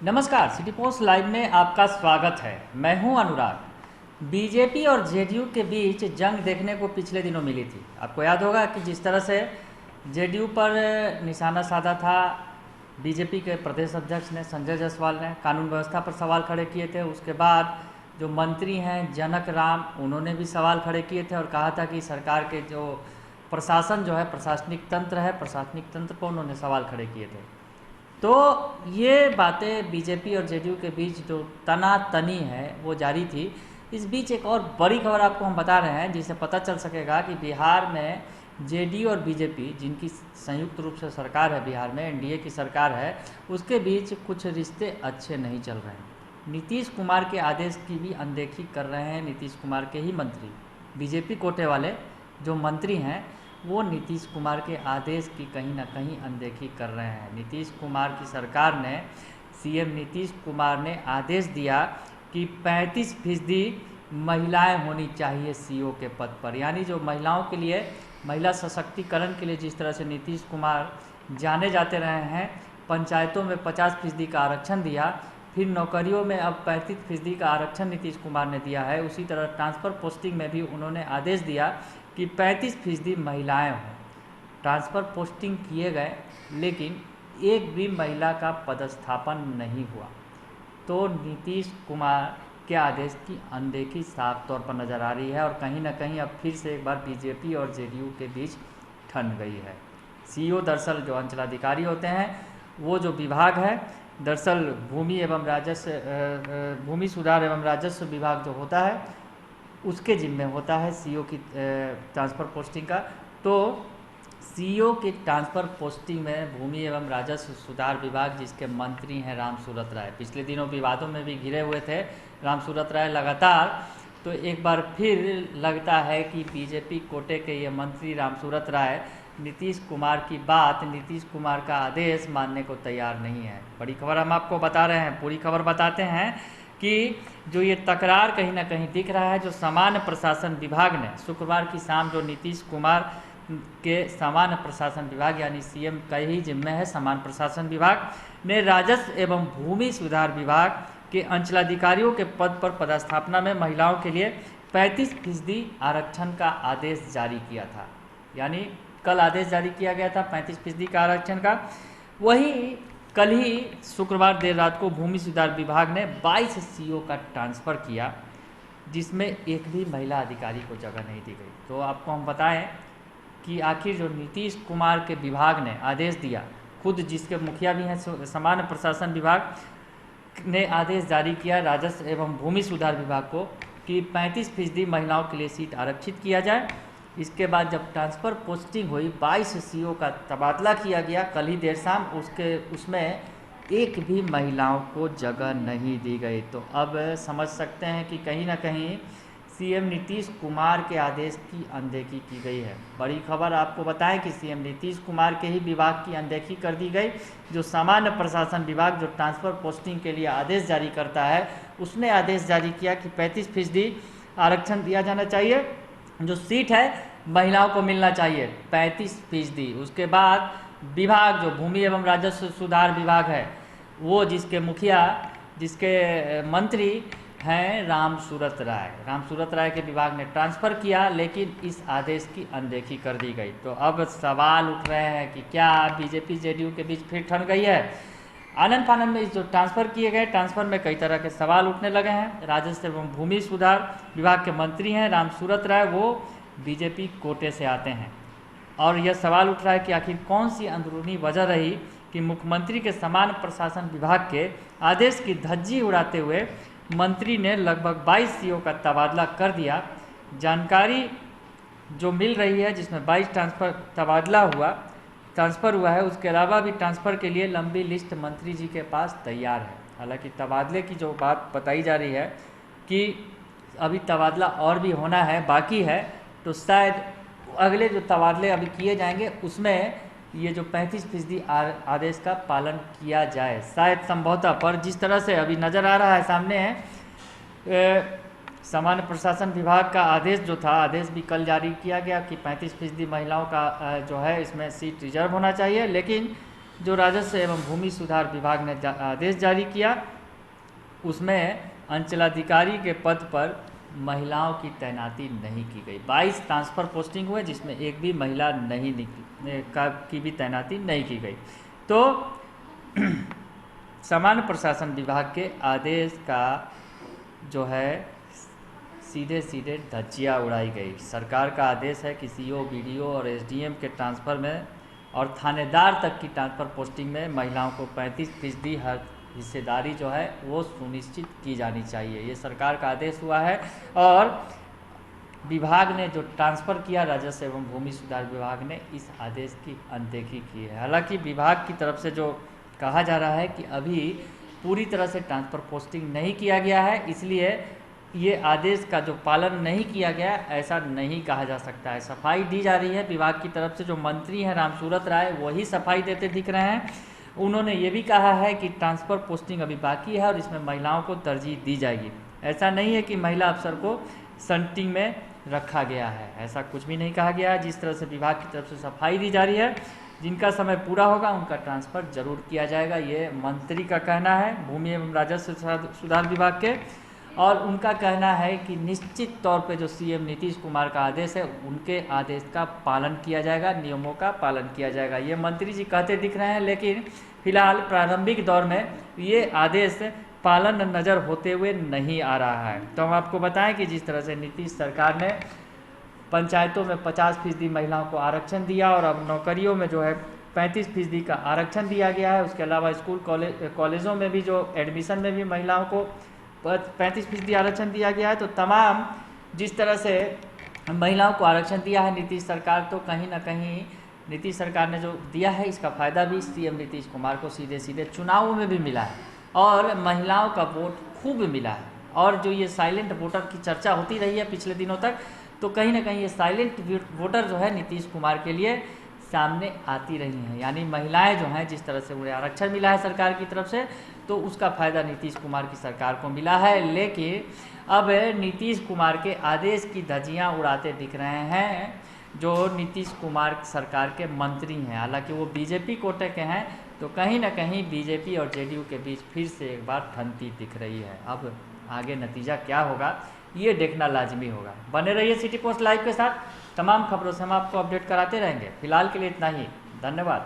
नमस्कार, city post live में आपका स्वागत है। मैं हूं अनुराग। बीजेपी और जेडीयू के बीच जंग देखने को पिछले दिनों मिली थी। आपको याद होगा कि जिस तरह से जेडीयू पर निशाना साधा था बीजेपी के प्रदेश अध्यक्ष ने, संजय जायसवाल ने कानून व्यवस्था पर सवाल खड़े किए थे। उसके बाद जो मंत्री हैं जनक राम, उन्होंने भी सवाल खड़े किए थे और कहा था कि सरकार के जो प्रशासन जो है, प्रशासनिक तंत्र है, प्रशासनिक तंत्र पर उन्होंने सवाल खड़े किए थे। तो ये बातें बीजेपी और जेडीयू के बीच जो तनातनी है वो जारी थी। इस बीच एक और बड़ी खबर आपको हम बता रहे हैं जिससे पता चल सकेगा कि बिहार में जेडीयू और बीजेपी, जिनकी संयुक्त रूप से सरकार है बिहार में, एनडीए की सरकार है, उसके बीच कुछ रिश्ते अच्छे नहीं चल रहे हैं। नीतीश कुमार के आदेश की भी अनदेखी कर रहे हैं नीतीश कुमार के ही मंत्री। बीजेपी कोटे वाले जो मंत्री हैं वो नीतीश कुमार के आदेश की कहीं ना कहीं अनदेखी कर रहे हैं। नीतीश कुमार की सरकार ने, सीएम नीतीश कुमार ने आदेश दिया कि 35% महिलाएं होनी चाहिए सीईओ के पद पर। यानी जो महिलाओं के लिए, महिला सशक्तिकरण के लिए जिस तरह से नीतीश कुमार जाने जाते रहे हैं, पंचायतों में 50% का आरक्षण दिया, फिर नौकरियों में अब 35% का आरक्षण नीतीश कुमार ने दिया है। उसी तरह ट्रांसफ़र पोस्टिंग में भी उन्होंने आदेश दिया कि 35% महिलाएं हों। ट्रांसफ़र पोस्टिंग किए गए लेकिन एक भी महिला का पदस्थापन नहीं हुआ। तो नीतीश कुमार के आदेश की अनदेखी साफ तौर पर नज़र आ रही है और कहीं ना कहीं अब फिर से एक बार बीजेपी और जेडीयू के बीच ठन गई है। सीईओ दरअसल जो अंचलाधिकारी होते हैं, वो जो विभाग है, दरअसल भूमि सुधार एवं राजस्व विभाग जो होता है उसके जिम्मे होता है सीईओ की ट्रांसफ़र पोस्टिंग का। तो सीईओ की ट्रांसफ़र पोस्टिंग में भूमि एवं राजस्व सुधार विभाग, जिसके मंत्री हैं रामसूरत राय, पिछले दिनों विवादों में भी घिरे हुए थे रामसूरत राय लगातार। तो एक बार फिर लगता है कि बीजेपी कोटे के ये मंत्री रामसूरत राय नीतीश कुमार की बात, नीतीश कुमार का आदेश मानने को तैयार नहीं है। बड़ी खबर हम आपको बता रहे हैं, पूरी खबर बताते हैं कि जो ये तकरार कहीं ना कहीं दिख रहा है, जो सामान्य प्रशासन विभाग ने शुक्रवार की शाम, जो नीतीश कुमार के सामान्य प्रशासन विभाग यानी सीएम का ही जिम्मे है सामान्य प्रशासन विभाग, ने राजस्व एवं भूमि सुधार विभाग के अंचलाधिकारियों के पद पर पदस्थापना में महिलाओं के लिए 35% आरक्षण का आदेश जारी किया था। यानी कल आदेश जारी किया गया था 35% का आरक्षण का। वही कल ही शुक्रवार देर रात को भूमि सुधार विभाग ने 22 सीईओ का ट्रांसफ़र किया, जिसमें एक भी महिला अधिकारी को जगह नहीं दी गई। तो आपको हम बताएं कि आखिर जो नीतीश कुमार के विभाग ने आदेश दिया, खुद जिसके मुखिया भी हैं सामान्य प्रशासन विभाग ने आदेश जारी किया राजस्व एवं भूमि सुधार विभाग को कि 35% महिलाओं के लिए सीट आरक्षित किया जाए। इसके बाद जब ट्रांसफ़र पोस्टिंग हुई, 22 सीईओ का तबादला किया गया कल ही देर शाम, उसमें एक भी महिलाओं को जगह नहीं दी गई। तो अब समझ सकते हैं कि कहीं ना कहीं सीएम नीतीश कुमार के आदेश की अनदेखी की गई है। बड़ी खबर आपको बताएं कि सीएम नीतीश कुमार के ही विभाग की अनदेखी कर दी गई। जो सामान्य प्रशासन विभाग जो ट्रांसफ़र पोस्टिंग के लिए आदेश जारी करता है, उसने आदेश जारी किया कि 35% आरक्षण दिया जाना चाहिए, जो सीट है महिलाओं को मिलना चाहिए 35%। उसके बाद विभाग जो भूमि एवं राजस्व सुधार विभाग है, वो जिसके मुखिया, जिसके मंत्री हैं रामसूरत राय के विभाग ने ट्रांसफ़र किया, लेकिन इस आदेश की अनदेखी कर दी गई। तो अब सवाल उठ रहे हैं कि क्या बीजेपी जेडीयू के बीच फिर ठन गई है। आनन फानन में जो ट्रांसफ़र किए गए, ट्रांसफ़र में कई तरह के सवाल उठने लगे हैं। राजस्व एवं भूमि सुधार विभाग के मंत्री हैं रामसूरत राय, वो बीजेपी कोटे से आते हैं और यह सवाल उठ रहा है कि आखिर कौन सी अंदरूनी वजह रही कि मुख्यमंत्री के सामान्य प्रशासन विभाग के आदेश की धज्जी उड़ाते हुए मंत्री ने लगभग 22 सीईओ का तबादला कर दिया। जानकारी जो मिल रही है जिसमें 22 ट्रांसफ़र हुआ है, उसके अलावा भी ट्रांसफ़र के लिए लंबी लिस्ट मंत्री जी के पास तैयार है। हालांकि तबादले की जो बात बताई जा रही है कि अभी तबादला और भी होना है, बाकी है, तो शायद अगले जो तबादले अभी किए जाएंगे उसमें ये जो 35% आदेश का पालन किया जाए, शायद संभवतः। पर जिस तरह से अभी नज़र आ रहा है सामने है, सामान्य प्रशासन विभाग का आदेश जो था, आदेश भी कल जारी किया गया कि 35% महिलाओं का जो है इसमें सीट रिजर्व होना चाहिए, लेकिन जो राजस्व एवं भूमि सुधार विभाग ने आदेश जारी किया, उसमें अंचलाधिकारी के पद पर महिलाओं की तैनाती नहीं की गई। 22 ट्रांसफ़र पोस्टिंग हुए जिसमें एक भी महिला नहीं की भी तैनाती नहीं की गई। तो सामान्य प्रशासन विभाग के आदेश का जो है सीधे सीधे धज्जियाँ उड़ाई गई। सरकार का आदेश है कि सीओ, बीडीओ और एसडीएम के ट्रांसफ़र में और थानेदार तक की ट्रांसफ़र पोस्टिंग में महिलाओं को 35% हर हिस्सेदारी जो है वो सुनिश्चित की जानी चाहिए। ये सरकार का आदेश हुआ है और विभाग ने जो ट्रांसफ़र किया, राजस्व एवं भूमि सुधार विभाग ने इस आदेश की अनदेखी की है। हालांकि विभाग की तरफ से जो कहा जा रहा है कि अभी पूरी तरह से ट्रांसफ़र पोस्टिंग नहीं किया गया है, इसलिए ये आदेश का जो पालन नहीं किया गया ऐसा नहीं कहा जा सकता है। सफाई दी जा रही है विभाग की तरफ से। जो मंत्री हैं रामसूरत राय, वही सफाई देते दिख रहे हैं। उन्होंने ये भी कहा है कि ट्रांसफ़र पोस्टिंग अभी बाकी है और इसमें महिलाओं को तरजीह दी जाएगी। ऐसा नहीं है कि महिला अफसर को सेंटिंग में रखा गया है, ऐसा कुछ भी नहीं कहा गया है। जिस तरह से विभाग की तरफ से सफाई दी जा रही है, जिनका समय पूरा होगा उनका ट्रांसफ़र जरूर किया जाएगा, ये मंत्री का कहना है भूमि एवं राजस्व सुधार विभाग के। और उनका कहना है कि निश्चित तौर पे जो सीएम नीतीश कुमार का आदेश है उनके आदेश का पालन किया जाएगा, नियमों का पालन किया जाएगा, ये मंत्री जी कहते दिख रहे हैं। लेकिन फिलहाल प्रारंभिक दौर में ये आदेश पालन नज़र होते हुए नहीं आ रहा है। तो हम आपको बताएं कि जिस तरह से नीतीश सरकार ने पंचायतों में 50% महिलाओं को आरक्षण दिया और अब नौकरियों में जो है 35% का आरक्षण दिया गया है। उसके अलावा स्कूल कॉलेजों में भी जो एडमिशन में भी महिलाओं को 35% आरक्षण दिया गया है। तो तमाम जिस तरह से महिलाओं को आरक्षण दिया है नीतीश सरकार, तो कहीं ना कहीं नीतीश सरकार ने जो दिया है इसका फ़ायदा भी सीएम नीतीश कुमार को सीधे सीधे चुनावों में भी मिला है और महिलाओं का वोट खूब मिला है। और जो ये साइलेंट वोटर की चर्चा होती रही है पिछले दिनों तक, तो कहीं ना कहीं ये साइलेंट वोटर जो है नीतीश कुमार के लिए सामने आती रही हैं। यानी महिलाएं जो हैं, जिस तरह से उन्हें आरक्षण मिला है सरकार की तरफ से, तो उसका फ़ायदा नीतीश कुमार की सरकार को मिला है। लेकिन अब नीतीश कुमार के आदेश की धज्जियां उड़ाते दिख रहे हैं जो नीतीश कुमार सरकार के मंत्री हैं। हालांकि वो बीजेपी कोटे के हैं, तो कहीं ना कहीं बीजेपी और जेडीयू के बीच फिर से एक बार ठनती दिख रही है। अब आगे नतीजा क्या होगा ये देखना लाजमी होगा। बने रहिए सिटी पोस्ट लाइव के साथ, तमाम खबरों से हम आपको अपडेट कराते रहेंगे। फिलहाल के लिए इतना ही, धन्यवाद।